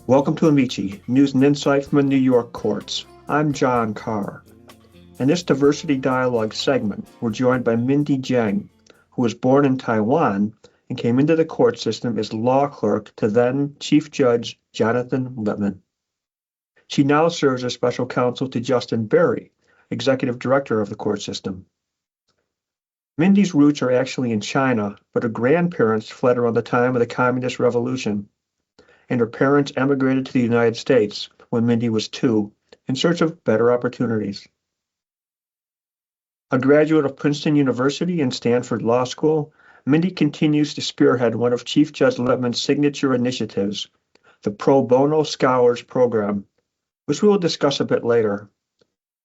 Welcome to Amici, news and insight from the New York courts. I'm John Carr. In this Diversity Dialogue segment, we're joined by Mindy Jeng, who was born in Taiwan and came into the court system as law clerk to then Chief Judge Jonathan Lippman. She now serves as special counsel to Justin Berry, executive director of the court system. Mindy's roots are actually in China, but her grandparents fled around the time of the Communist Revolution, and her parents emigrated to the United States when Mindy was 2 in search of better opportunities. A graduate of Princeton University and Stanford Law School, Mindy continues to spearhead one of Chief Judge Lippman's signature initiatives, the Pro Bono Scholars Program, which we will discuss a bit later.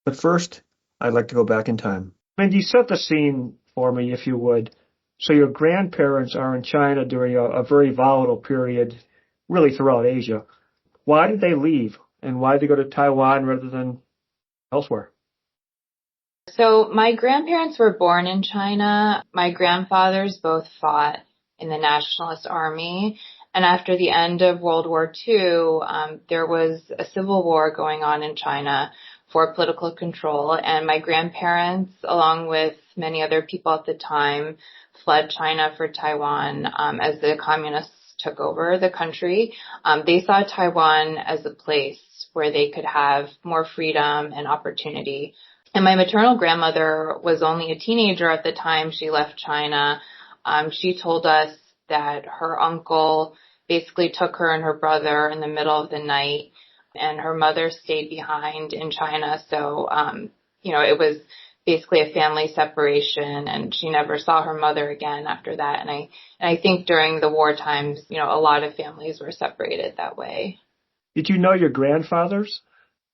But first, I'd like to go back in time. Mindy, set the scene for me, if you would. So your grandparents are in China during a very volatile period, really throughout Asia. Why did they leave, and why did they go to Taiwan rather than elsewhere? So my grandparents were born in China. My grandfathers both fought in the Nationalist Army. And after the end of World War II, there was a civil war going on in China for political control. And my grandparents, along with many other people at the time, fled China for Taiwan as the communists took over the country. They saw Taiwan as a place where they could have more freedom and opportunity. And my maternal grandmother was only a teenager at the time she left China. She told us that her uncle basically took her and her brother in the middle of the night, and her mother stayed behind in China. So, it was basically a family separation, and she never saw her mother again after that. And I think during the war times, a lot of families were separated that way. Did you know your grandfathers?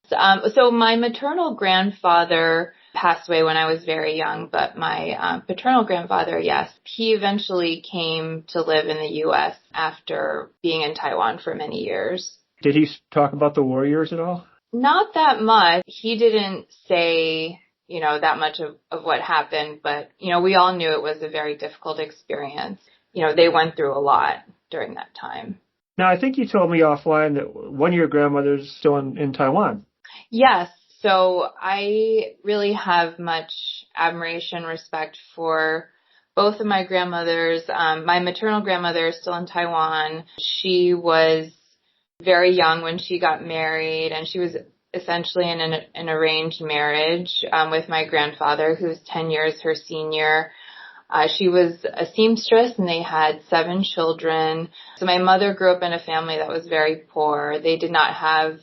So my maternal grandfather passed away when I was very young, but my paternal grandfather, yes, he eventually came to live in the U.S. after being in Taiwan for many years. Did he talk about the war years at all? Not that much. He didn't say, that much of what happened, but, we all knew it was a very difficult experience. They went through a lot during that time. Now, I think you told me offline that one of your grandmothers still in Taiwan. Yes. So I really have much admiration, respect for both of my grandmothers. My maternal grandmother is still in Taiwan. She was very young when she got married, and she was essentially in an arranged marriage with my grandfather, who's 10 years her senior. She was a seamstress, and they had 7 children. So my mother grew up in a family that was very poor. They did not have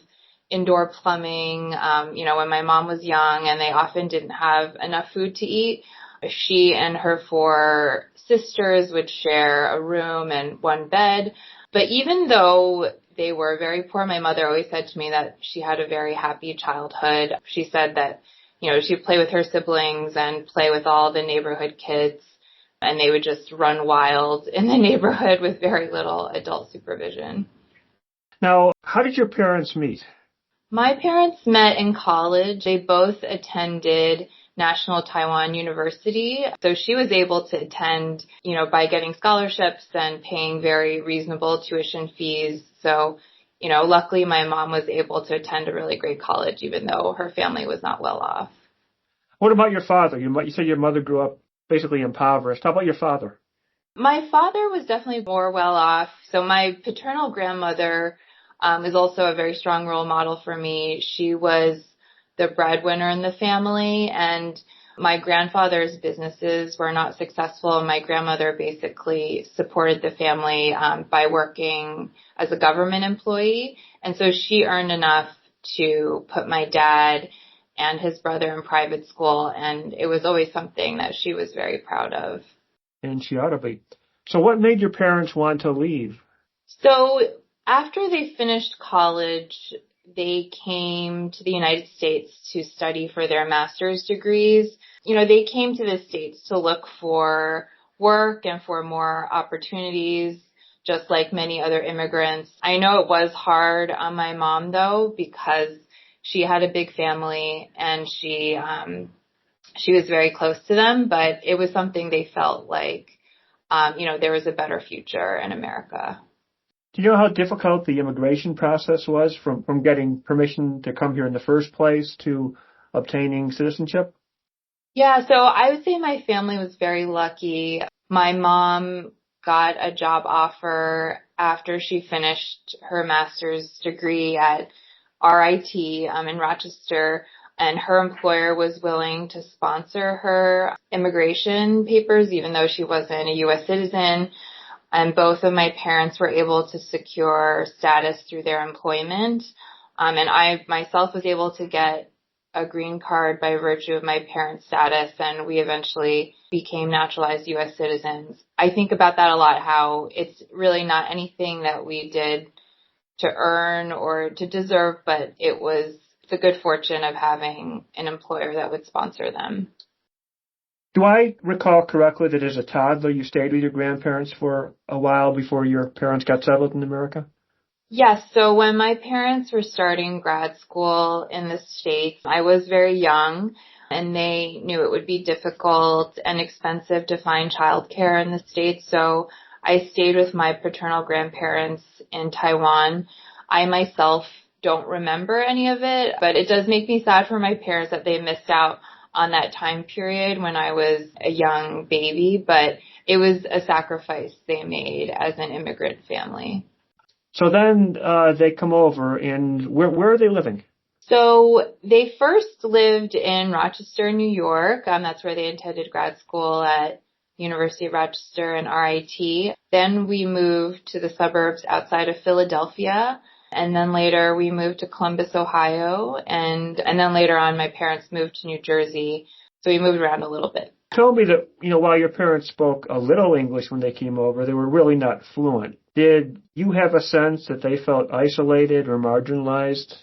indoor plumbing, when my mom was young, and they often didn't have enough food to eat. She and her 4 sisters would share a room and one bed. But even though they were very poor, my mother always said to me that she had a very happy childhood. She said that, she'd play with her siblings and play with all the neighborhood kids, and they would just run wild in the neighborhood with very little adult supervision. Now, how did your parents meet? My parents met in college. They both attended National Taiwan University. So she was able to attend, by getting scholarships and paying very reasonable tuition fees. So, luckily my mom was able to attend a really great college, even though her family was not well off. What about your father? You said your mother grew up basically impoverished. How about your father? My father was definitely more well off. So my paternal grandmother is also a very strong role model for me. She was the breadwinner in the family, and my grandfather's businesses were not successful. My grandmother basically supported the family by working as a government employee, and so she earned enough to put my dad and his brother in private school, and it was always something that she was very proud of. And she ought to be. So what made your parents want to leave? So after they finished college, they came to the United States to study for their master's degrees. They came to the States to look for work and for more opportunities, just like many other immigrants. I know it was hard on my mom, though, because she had a big family and she was very close to them, but it was something they felt like, there was a better future in America. Do you know how difficult the immigration process was from getting permission to come here in the first place to obtaining citizenship? Yeah, so I would say my family was very lucky. My mom got a job offer after she finished her master's degree at RIT in Rochester, and her employer was willing to sponsor her immigration papers, even though she wasn't a U.S. citizen. And both of my parents were able to secure status through their employment. And I myself was able to get a green card by virtue of my parents' status, and we eventually became naturalized U.S. citizens. I think about that a lot, how it's really not anything that we did to earn or to deserve, but it was the good fortune of having an employer that would sponsor them. Do I recall correctly that as a toddler you stayed with your grandparents for a while before your parents got settled in America? Yes, so when my parents were starting grad school in the States, I was very young and they knew it would be difficult and expensive to find childcare in the States. So I stayed with my paternal grandparents in Taiwan. I myself don't remember any of it, but it does make me sad for my parents that they missed out on that time period when I was a young baby, but it was a sacrifice they made as an immigrant family. So then they come over, and where are they living? So they first lived in Rochester, New York. That's where they attended grad school at University of Rochester and RIT. Then we moved to the suburbs outside of Philadelphia. And then later we moved to Columbus, Ohio. And then later on my parents moved to New Jersey. So we moved around a little bit. Told me that, while your parents spoke a little English when they came over, they were really not fluent. Did you have a sense that they felt isolated or marginalized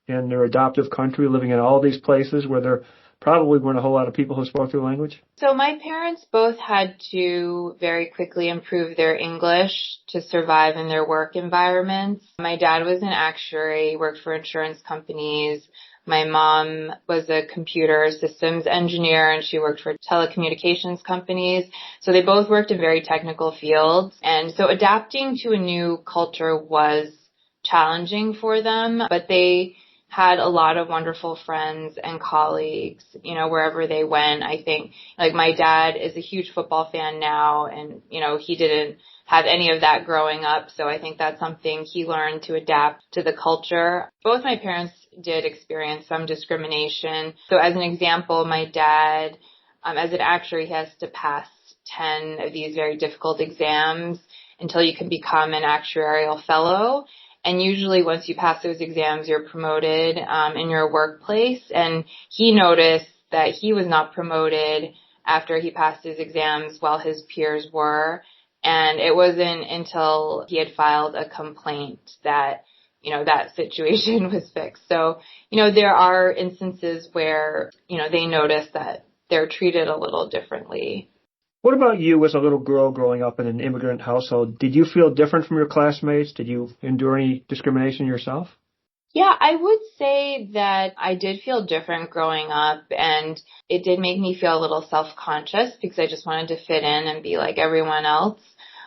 in their adoptive country, living in all these places where there probably weren't a whole lot of people who spoke their language? So my parents both had to very quickly improve their English to survive in their work environments. My dad was an actuary, worked for insurance companies. My mom was a computer systems engineer and she worked for telecommunications companies. So they both worked in very technical fields. And so adapting to a new culture was challenging for them, but they had a lot of wonderful friends and colleagues, wherever they went. I think, like, my dad is a huge football fan now and, he didn't have any of that growing up. So I think that's something he learned to adapt to the culture. Both my parents did experience some discrimination. So as an example, my dad, as an actuary, he has to pass 10 of these very difficult exams until you can become an actuarial fellow. And usually once you pass those exams, you're promoted in your workplace. And he noticed that he was not promoted after he passed his exams while his peers were. And it wasn't until he had filed a complaint that, that situation was fixed. So, there are instances where, they notice that they're treated a little differently. What about you as a little girl growing up in an immigrant household? Did you feel different from your classmates? Did you endure any discrimination yourself? Yeah, I would say that I did feel different growing up, and it did make me feel a little self-conscious because I just wanted to fit in and be like everyone else.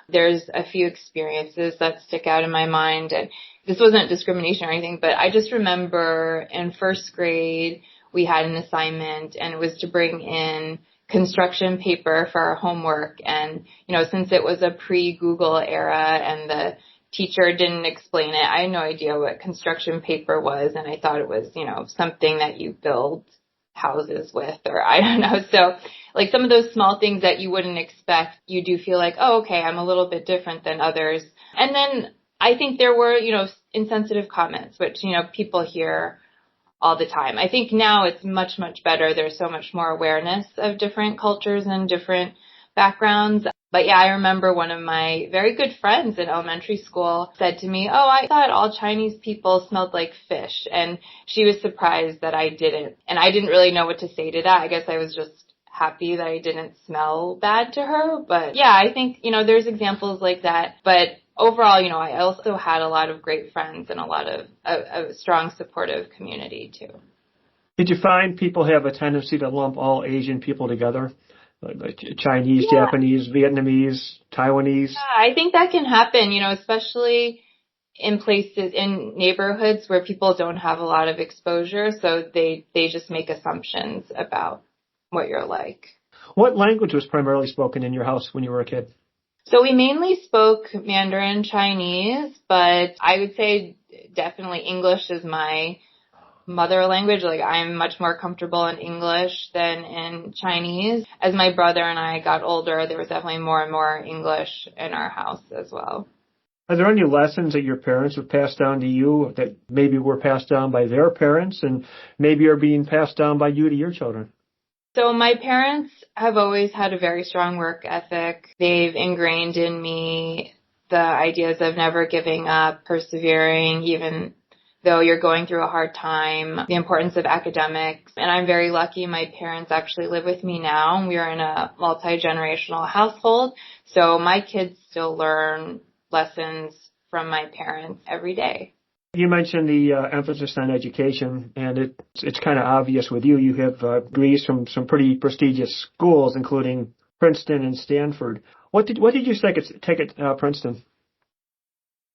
There's a few experiences that stick out in my mind, and this wasn't discrimination or anything, but I just remember in first grade we had an assignment, and it was to bring in construction paper for our homework. And, since it was a pre-Google era and the teacher didn't explain it, I had no idea what construction paper was. And I thought it was, something that you build houses with, or I don't know. So like some of those small things that you wouldn't expect, you do feel like, oh, okay, I'm a little bit different than others. And then I think there were, insensitive comments, which, people hear all the time. I think now it's much, much better. There's so much more awareness of different cultures and different backgrounds. But yeah, I remember one of my very good friends in elementary school said to me, oh, I thought all Chinese people smelled like fish. And she was surprised that I didn't. And I didn't really know what to say to that. I guess I was just happy that I didn't smell bad to her. But yeah, I think, there's examples like that. But overall, I also had a lot of great friends and a lot of a strong supportive community too. Did you find people have a tendency to lump all Asian people together? Like Chinese, Yeah. Japanese, Vietnamese, Taiwanese? Yeah, I think that can happen, especially in places, in neighborhoods where people don't have a lot of exposure, so they just make assumptions about what you're like. What language was primarily spoken in your house when you were a kid? So we mainly spoke Mandarin Chinese, but I would say definitely English is my mother language. Like, I'm much more comfortable in English than in Chinese. As my brother and I got older, there was definitely more and more English in our house as well. Are there any lessons that your parents have passed down to you that maybe were passed down by their parents and maybe are being passed down by you to your children? So my parents have always had a very strong work ethic. They've ingrained in me the ideas of never giving up, persevering, even though you're going through a hard time, the importance of academics. And I'm very lucky my parents actually live with me now, and we are in a multi-generational household. So my kids still learn lessons from my parents every day. You mentioned the emphasis on education, and it's kind of obvious with you. You have degrees from some pretty prestigious schools, including Princeton and Stanford. What did you take at Princeton?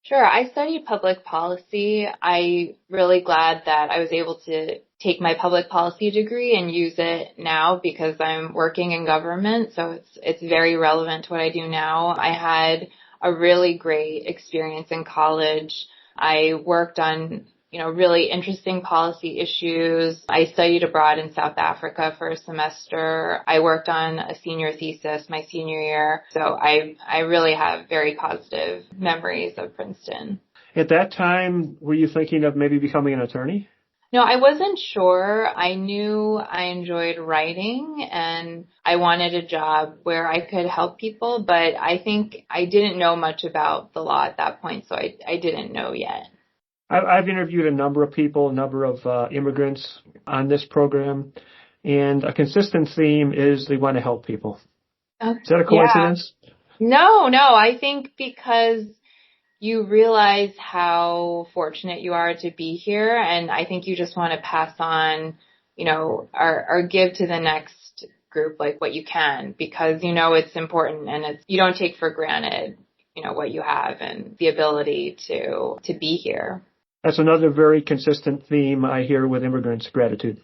Sure. I studied public policy. I'm really glad that I was able to take my public policy degree and use it now because I'm working in government. So it's very relevant to what I do now. I had a really great experience in college. I worked on, really interesting policy issues. I studied abroad in South Africa for a semester. I worked on a senior thesis my senior year. So I really have very positive memories of Princeton. At that time, were you thinking of maybe becoming an attorney? No, I wasn't sure. I knew I enjoyed writing and I wanted a job where I could help people, but I think I didn't know much about the law at that point, so I didn't know yet. I've interviewed a number of people, a number of immigrants on this program, and a consistent theme is they want to help people. Is that a coincidence? Yeah. No, I think because you realize how fortunate you are to be here, and I think you just want to pass on, or give to the next group like what you can, because it's important and you don't take for granted, what you have and the ability to be here. That's another very consistent theme I hear with immigrants, gratitude.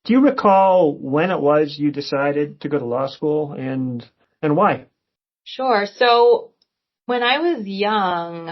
Do you recall when it was you decided to go to law school and why? Sure. So when I was young,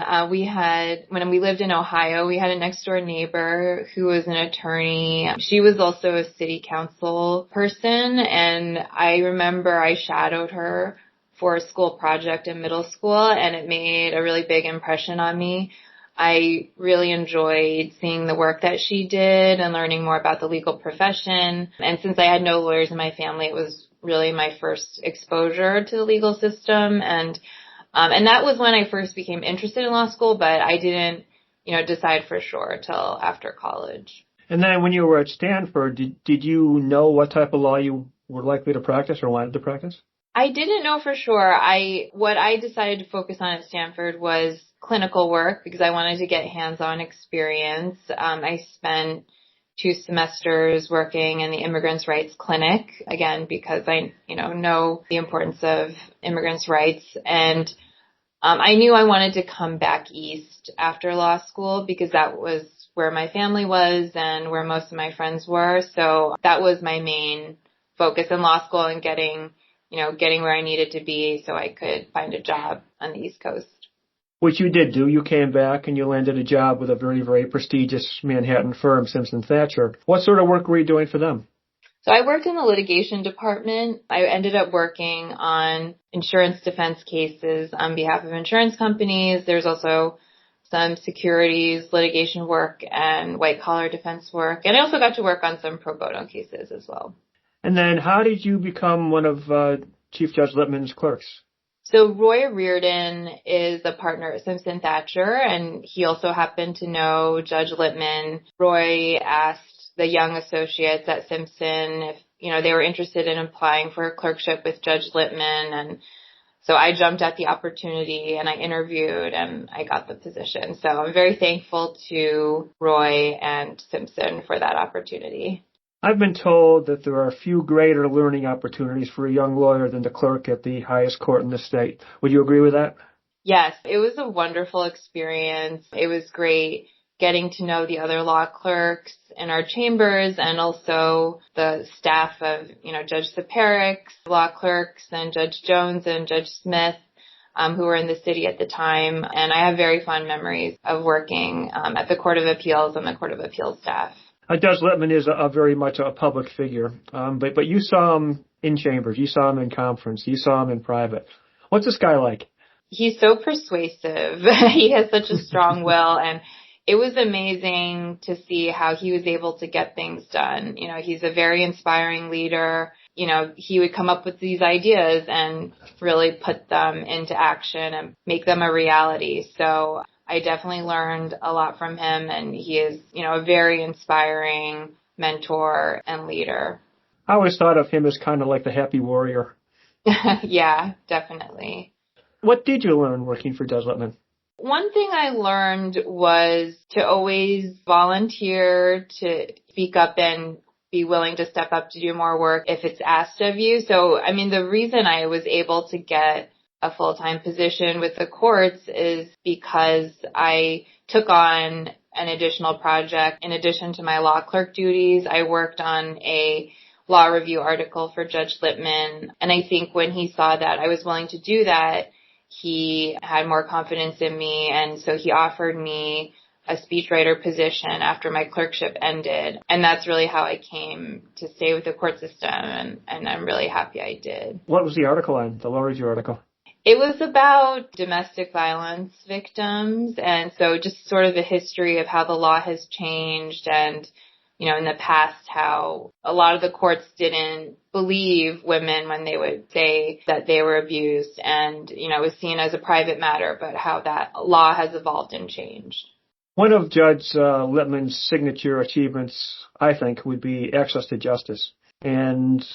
when we lived in Ohio, we had a next door neighbor who was an attorney. She was also a city council person, and I remember I shadowed her for a school project in middle school, and it made a really big impression on me. I really enjoyed seeing the work that she did and learning more about the legal profession. And since I had no lawyers in my family, it was really my first exposure to the legal system. And that was when I first became interested in law school, but I didn't, decide for sure till after college. And then when you were at Stanford, did you know what type of law you were likely to practice or wanted to practice? I didn't know for sure. What I decided to focus on at Stanford was clinical work because I wanted to get hands-on experience. I spent 2 semesters working in the immigrants' rights clinic, again, because I, know the importance of immigrants' rights. And I knew I wanted to come back east after law school because that was where my family was and where most of my friends were. So that was my main focus in law school and getting where I needed to be so I could find a job on the East Coast. Which you did do. You came back and you landed a job with a very, very prestigious Manhattan firm, Simpson Thacher. What sort of work were you doing for them? So I worked in the litigation department. I ended up working on insurance defense cases on behalf of insurance companies. There's also some securities litigation work and white collar defense work. And I also got to work on some pro bono cases as well. And then how did you become one of Chief Judge Lippman's clerks? So Roy Reardon is a partner at Simpson Thacher, and he also happened to know Judge Lippman. Roy asked the young associates at Simpson if, they were interested in applying for a clerkship with Judge Lippman. And so I jumped at the opportunity and I interviewed and I got the position. So I'm very thankful to Roy and Simpson for that opportunity. I've been told that there are few greater learning opportunities for a young lawyer than to clerk at the highest court in the state. Would you agree with that? Yes, it was a wonderful experience. It was great getting to know the other law clerks in our chambers and also the staff of, Judge Saparik's law clerks and Judge Jones and Judge Smith, who were in the city at the time. And I have very fond memories of working at the Court of Appeals and the Court of Appeals staff. Judge Lippman is a very much a public figure, but you saw him in chambers, you saw him in conference, you saw him in private. What's this guy like? He's so persuasive. He has such a strong will, and it was amazing to see how he was able to get things done. He's a very inspiring leader. He would come up with these ideas and really put them into action and make them a reality. So I definitely learned a lot from him, and he is, a very inspiring mentor and leader. I always thought of him as kind of like the happy warrior. Yeah, definitely. What did you learn working for Judge Lippman? One thing I learned was to always volunteer, to speak up and be willing to step up to do more work if it's asked of you. So, the reason I was able to get a full-time position with the courts is because I took on an additional project. In addition to my law clerk duties, I worked on a law review article for Judge Lippman. And I think when he saw that I was willing to do that, he had more confidence in me, and so he offered me a speechwriter position after my clerkship ended. And that's really how I came to stay with the court system, and I'm really happy I did. What was the article on, the law review article? It was about domestic violence victims, and so just sort of the history of how the law has changed and in the past, how a lot of the courts didn't believe women when they would say that they were abused, and, it was seen as a private matter, but how that law has evolved and changed. One of Judge Lippman's signature achievements, I think, would be access to justice. And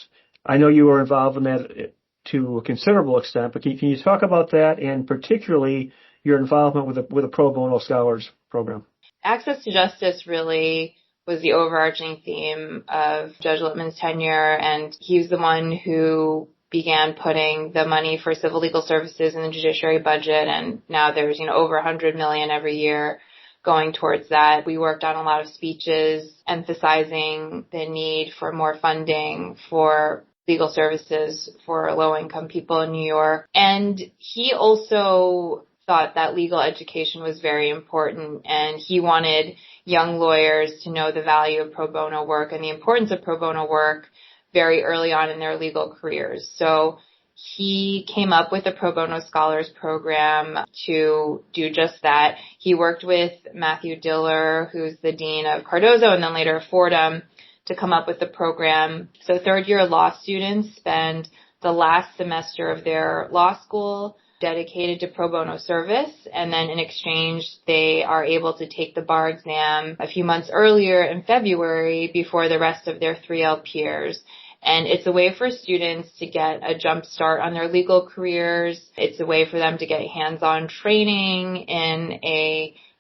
I know you were involved in that to a considerable extent, but can you talk about that, and particularly your involvement with a pro bono scholars program? Access to justice really was the overarching theme of Judge Lippman's tenure, and he was the one who began putting the money for civil legal services in the judiciary budget, and now there's, over $100 million every year going towards that. We worked on a lot of speeches emphasizing the need for more funding for legal services for low-income people in New York. And he also thought that legal education was very important, and he wanted young lawyers to know the value of pro bono work and the importance of pro bono work very early on in their legal careers. So he came up with a pro bono scholars program to do just that. He worked with Matthew Diller, who's the dean of Cardozo and then later of Fordham, to come up with the program. So third-year law students spend the last semester of their law school dedicated to pro bono service, and then in exchange they are able to take the bar exam a few months earlier in February before the rest of their 3L peers. And it's a way for students to get a jump start on their legal careers. It's a way for them to get hands-on training in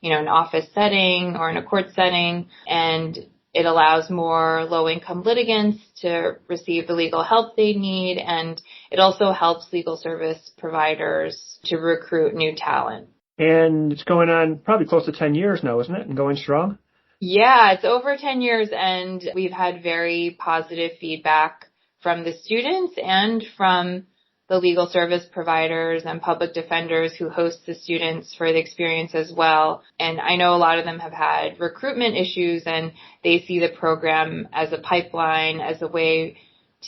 an office setting or in a court setting, and it allows more low-income litigants to receive the legal help they need, and it also helps legal service providers to recruit new talent. And it's going on probably close to 10 years now, isn't it? And going strong? Yeah, it's over 10 years, and we've had very positive feedback from the students and from the legal service providers and public defenders who host the students for the experience as well. And I know a lot of them have had recruitment issues, and they see the program as a pipeline, as a way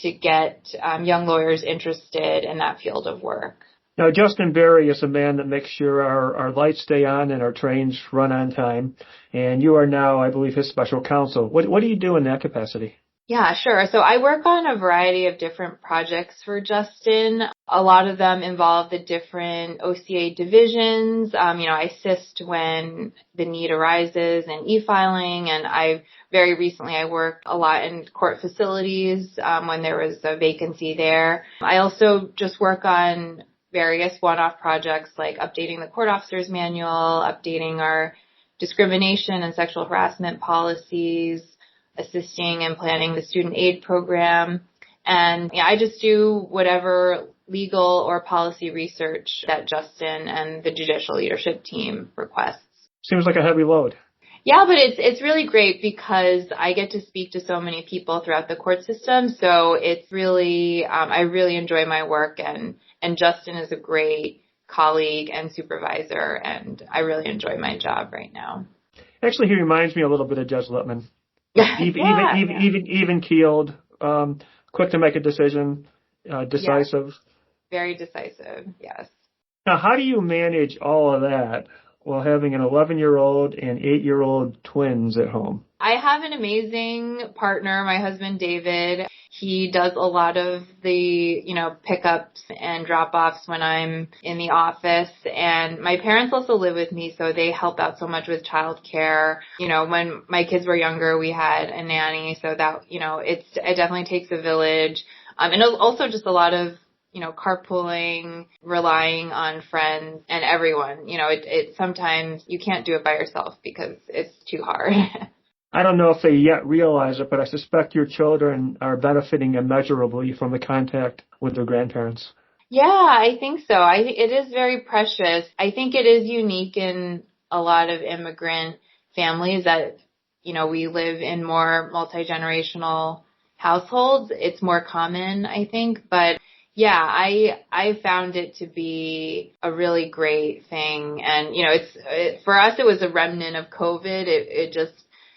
to get young lawyers interested in that field of work. Now, Justin Berry is a man that makes sure our lights stay on and our trains run on time. And you are now, I believe, his special counsel. What do you do in that capacity? Yeah, sure. So I work on a variety of different projects for Justin. A lot of them involve the different OCA divisions. I assist when the need arises in e-filing, and very recently I worked a lot in court facilities when there was a vacancy there. I also just work on various one-off projects like updating the court officer's manual, updating our discrimination and sexual harassment policies, assisting in planning the student aid program. And I just do whatever legal or policy research that Justin and the judicial leadership team requests. Seems like a heavy load. Yeah, but it's really great because I get to speak to so many people throughout the court system. So it's really, I really enjoy my work, and Justin is a great colleague and supervisor, and I really enjoy my job right now. Actually, he reminds me a little bit of Judge Lippman. Yeah. Even keeled, quick to make a decision, decisive. Very decisive, yes. Now, how do you manage all of that while having an 11-year-old and 8-year-old twins at home? I have an amazing partner, my husband, David. He does a lot of the, pickups and drop-offs when I'm in the office. And my parents also live with me, so they help out so much with childcare. When my kids were younger, we had a nanny, so that, it definitely takes a village. And also just a lot of carpooling, relying on friends and everyone. It sometimes you can't do it by yourself because it's too hard. I don't know if they yet realize it, but I suspect your children are benefiting immeasurably from the contact with their grandparents. Yeah, I think so. I think it is very precious. I think it is unique in a lot of immigrant families that, we live in more multi-generational households. It's more common, I think, but yeah, I found it to be a really great thing. And, for us, it was a remnant of COVID. It just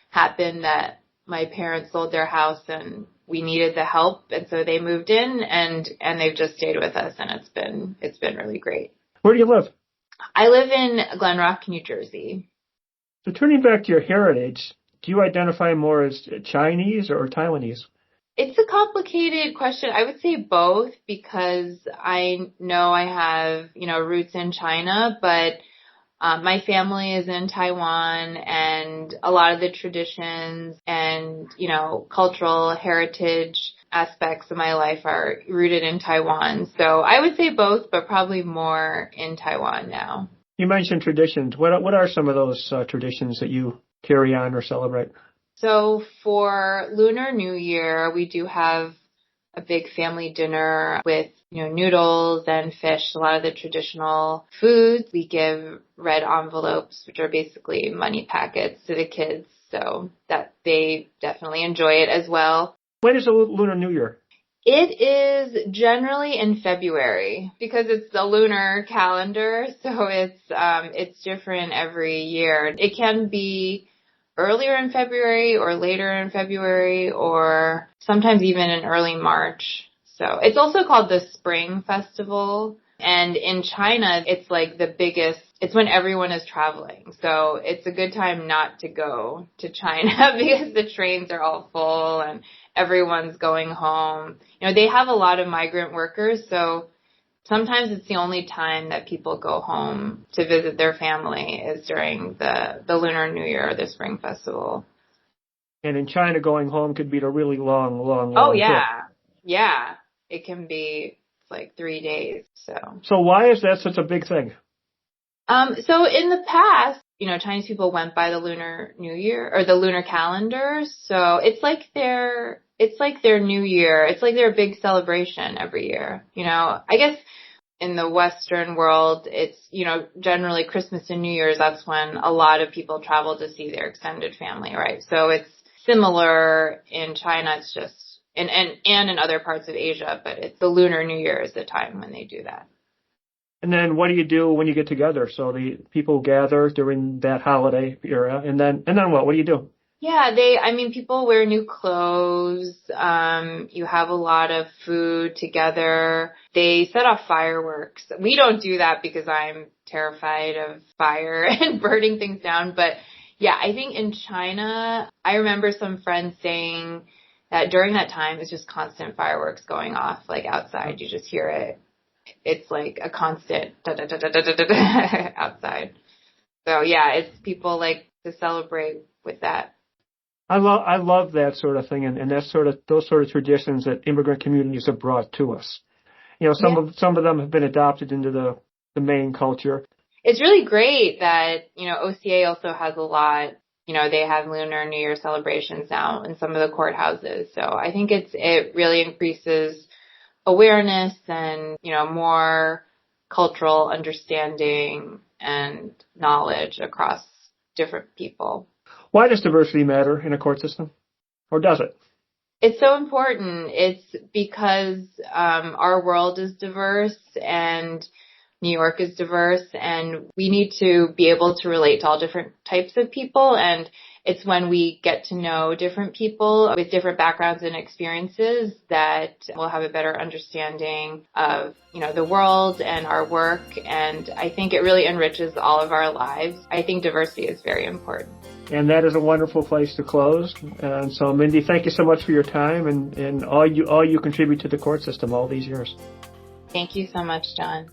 happened that my parents sold their house and we needed the help. And so they moved in and they've just stayed with us. And it's been really great. Where do you live? I live in Glen Rock, New Jersey. So turning back to your heritage, do you identify more as Chinese or Taiwanese? It's a complicated question. I would say both because I know I have, roots in China, but my family is in Taiwan, and a lot of the traditions and, cultural heritage aspects of my life are rooted in Taiwan. So I would say both, but probably more in Taiwan now. You mentioned traditions. What are some of those traditions that you carry on or celebrate? So for Lunar New Year, we do have a big family dinner with, noodles and fish, a lot of the traditional foods. We give red envelopes, which are basically money packets, to the kids so that they definitely enjoy it as well. When is the Lunar New Year? It is generally in February because it's the lunar calendar, so it's different every year. It can be earlier in February or later in February or sometimes even in early March. So it's also called the Spring Festival. And in China, it's like the biggest, it's when everyone is traveling. So it's a good time not to go to China because the trains are all full and everyone's going home. They have a lot of migrant workers, so sometimes it's the only time that people go home to visit their family is during the Lunar New Year or the Spring Festival. And in China, going home could be a really long Oh, trip. Yeah. It can be like 3 days. So why is that such a big thing? So in the past, Chinese people went by the Lunar New Year or the lunar calendar. So it's like their New Year. It's like their big celebration every year. I guess in the Western world, it's, generally Christmas and New Year's. That's when a lot of people travel to see their extended family, right? So it's similar in China. It's just, and in other parts of Asia, but it's the Lunar New Year is the time when they do that. And then what do you do when you get together? So the people gather during that holiday era, and then what? What do you do? Yeah, people wear new clothes. You have a lot of food together. They set off fireworks. We don't do that because I'm terrified of fire and burning things down. But yeah, I think in China, I remember some friends saying that during that time, it's just constant fireworks going off, like outside. You just hear it. It's like a constant da da da da da da da outside. So yeah, it's people like to celebrate with that. I love that sort of thing, and those sort of traditions that immigrant communities have brought to us. Some of them have been adopted into the main culture. It's really great that OCA also has a lot. They have Lunar New Year celebrations now in some of the courthouses. So I think it really increases awareness and, more cultural understanding and knowledge across different people. Why does diversity matter in a court system? Or does it? It's so important. It's because our world is diverse and New York is diverse, and we need to be able to relate to all different types of people. And it's when we get to know different people with different backgrounds and experiences that we'll have a better understanding of, the world and our work. And I think it really enriches all of our lives. I think diversity is very important. And that is a wonderful place to close. And so, Mindy, thank you so much for your time and all you contribute to the court system all these years. Thank you so much, John.